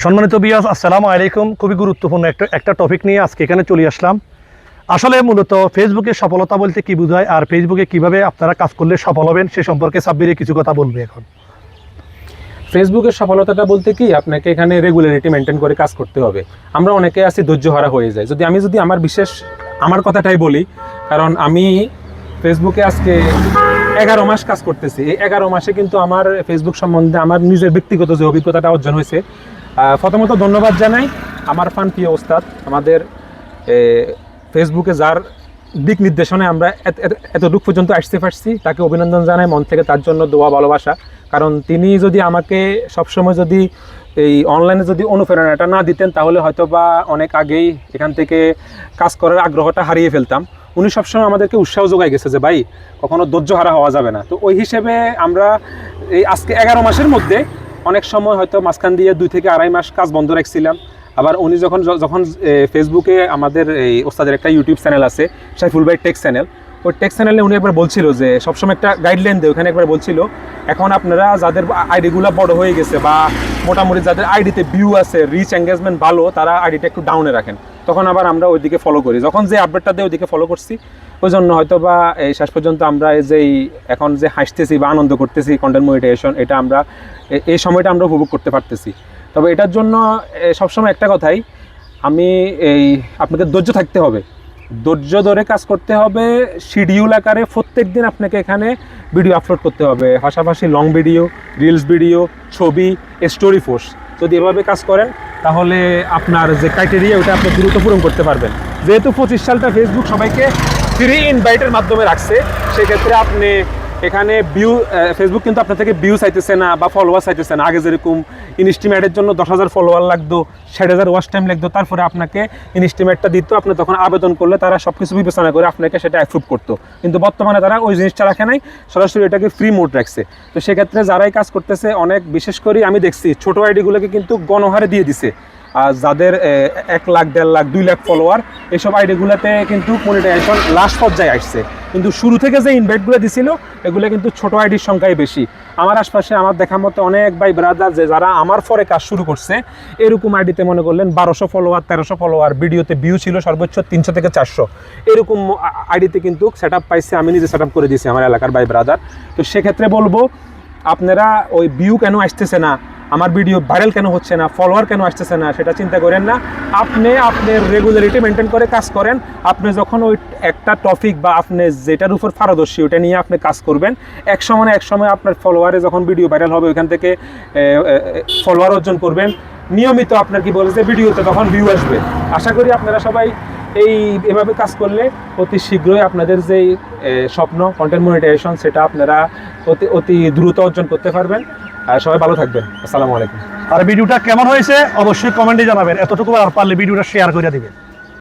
সম্মানিত বিয়াস, আসসালামু আলাইকুম। খুবই গুরুত্বপূর্ণ একটা টপিক নিয়ে আজকে এখানে চলে আসলাম। আসলে মূলত ফেসবুকে সফলতা বলতে কি বোঝায় আর ফেসবুকে কিভাবে আপনারা কাজ করলে সফল হবেন সে সম্পর্কে সাব্বিরে কিছু কথা বলবে। এখন ফেসবুকের সফলতাটা বলতে কি, আপনাকে এখানে রেগুলারিটি মেনটেন করে কাজ করতে হবে। আমরা অনেকে আছি ধৈর্যহারা হয়ে যায়। যদি আমার কথাটাই বলি, কারণ আমি ফেসবুকে আজকে 11 মাস কাজ করতেছি। এই 11 মাসে কিন্তু আমার ফেসবুক সম্বন্ধে আমার নিজের ব্যক্তিগত যে অভিজ্ঞতাটা অর্জন হয়েছে, প্রথমত ধন্যবাদ জানাই আমার প্রিয় ওস্তাদ, আমাদের ফেসবুকে যার দিক নির্দেশনায় আমরা এতটুকু পর্যন্ত আসতে পারছি, তাকে অভিনন্দন জানাই মন থেকে, তার জন্য দোয়া ভালোবাসা। কারণ তিনি যদি আমাকে সবসময় যদি এই অনলাইনে যদি অনুপ্রেরণাটা না দিতেন, তাহলে হয়তো বা অনেক আগেই এখান থেকে কাজ করার আগ্রহটা হারিয়ে ফেলতাম। উনি সবসময় আমাদেরকে উৎসাহ যোগাই গেছে যে ভাই, কখনো ধৈর্যহারা হওয়া যাবে না। তো ওই হিসেবে আমরা এই আজকে 11 মাসের মধ্যে অনেক সময় হয়তো মাঝখান দিয়ে 2 থেকে আড়াই মাস কাজ বন্ধ রাখছিলাম। আবার উনি যখন ফেসবুকে আমাদের এই ওস্তাদের একটা ইউটিউব চ্যানেল আছে, সাইফুল ভাই টেক চ্যানেল, ওই টেক চ্যানেলে উনি একবার বলছিল যে সবসময় একটা গাইডলাইন দেয়। ওখানে একবার বলছিল, এখন আপনারা যাদের আইডিগুলো বড় হয়ে গেছে বা মোটামুটি যাদের আইডিতে ভিউ আছে, রিচ এঙ্গেজমেন্ট ভালো, তারা আইডিটা একটু ডাউনে রাখেন। তখন আবার আমরা ওইদিকে ফলো করি, যখন যে আপডেটটা দিয়ে ওইদিকে ফলো করছি, ওই জন্য হয়তো বা এই শেষ পর্যন্ত আমরা এই যে এখন যে হাসতেছি বা আনন্দ করতেছি কন্টেন্ট মনিটাইজেশন, এটা আমরা এই সময়টা আমরা উপভোগ করতে পারতেছি। তবে এটার জন্য সবসময় একটা কথাই, আপনাকে ধৈর্য থাকতে হবে, ধৈর্য ধরে কাজ করতে হবে। শিডিউল আকারে প্রত্যেক দিন আপনাকে এখানে ভিডিও আপলোড করতে হবে, পাশাপাশি লং ভিডিও, রিলস ভিডিও, ছবি, স্টোরি পোস্ট। যদি এভাবে কাজ করেন তাহলে আপনার যে ক্রাইটেরিয়া, ওটা আপনি দ্রুত পূরণ করতে পারবেন। যেহেতু 25 সালটা ফেসবুক সবাইকে ফ্রি ইনভাইটের মাধ্যমে রাখছে, সেক্ষেত্রে আপনি এখানে ফেসবুক কিন্তু আপনার থেকে ভিউ চাইতেছে না বা ফলোয়ার চাইতেছে না। আগে যেরকম ইনস্টিমেটের জন্য 10,000 ফলোয়ার লাগতো, 60,000 ওয়াচ টাইম লাগতো, তারপরে আপনাকে ইনস্টিমেটটা দিত, আপনি তখন আবেদন করলে তারা সব কিছু বিবেচনা করে আপনাকে সেটা অ্যাপ্রুভ করতো। কিন্তু বর্তমানে তারা ওই জিনিসটা রাখে নাই, সরাসরি এটাকে ফ্রি মোড রাখছে। তো সেক্ষেত্রে যারাই কাজ করতেছে, অনেক বিশেষ করে আমি দেখছি ছোটো আইডিগুলোকে কিন্তু গণহারে দিয়ে দিছে। আর যাদের 1 লাখ, 1.5 লাখ, 2 লাখ ফলোয়ার, এইসব আইডিগুলোতে কিন্তু মনিটাইজেশন লাস্ট পর্যায়ে আসছে। কিন্তু শুরু থেকে যে ইনভাইটগুলো দিছিল, এগুলো কিন্তু ছোটো আইডির সংখ্যাই বেশি। আমার আশপাশে আমার দেখার মতো অনেক ভাই ব্রাদার যে যারা আমার পরে কাজ শুরু করছে, এরকম আইডিতে মনে করলেন 1200 ফলোয়ার, 1300 ফলোয়ার, ভিডিওতে ভিউ ছিল সর্বোচ্চ 300 থেকে 400, এরকম আইডিতে কিন্তু সেট আপ পাইছে। আমি নিজে সেট আপ করে দিয়েছি আমার এলাকার ভাই ব্রাদার। তো সেক্ষেত্রে বলবো, আপনারা ওই ভিউ কেন আসতেছে না, আমার ভিডিও ভাইরাল কেন হচ্ছে না, ফলোয়ার কেন আসতেছে না, সেটা চিন্তা করেন না। আপনি আপনার রেগুলারিটি মেনটেন করে কাজ করেন। আপনি যখন ওই একটা টপিক বা আপনি যেটার উপর পারদর্শী, ওটা নিয়ে আপনি কাজ করবেন, এক সময় আপনার ফলোয়ারে যখন ভিডিও ভাইরাল হবে, ওইখান থেকে ফলোয়ার অর্জন করবেন। নিয়মিত আপনার কি বলে যে ভিডিওতে তখন ভিউ আসবে। আশা করি আপনারা সবাই এভাবে কাজ করলে অতি শীঘ্রই আপনাদের যেই স্বপ্ন কন্টেন্ট মনিটাইজেশন, সেটা আপনারা অতি দ্রুত অর্জন করতে পারবেন। সবাই ভালো থাকবেন। আসসালামু আলাইকুম। আর ভিডিওটা কেমন হয়েছে অবশ্যই কমেন্টে জানাবেন। এতটুকু আর পারলে ভিডিওটা শেয়ার করে দিবেন।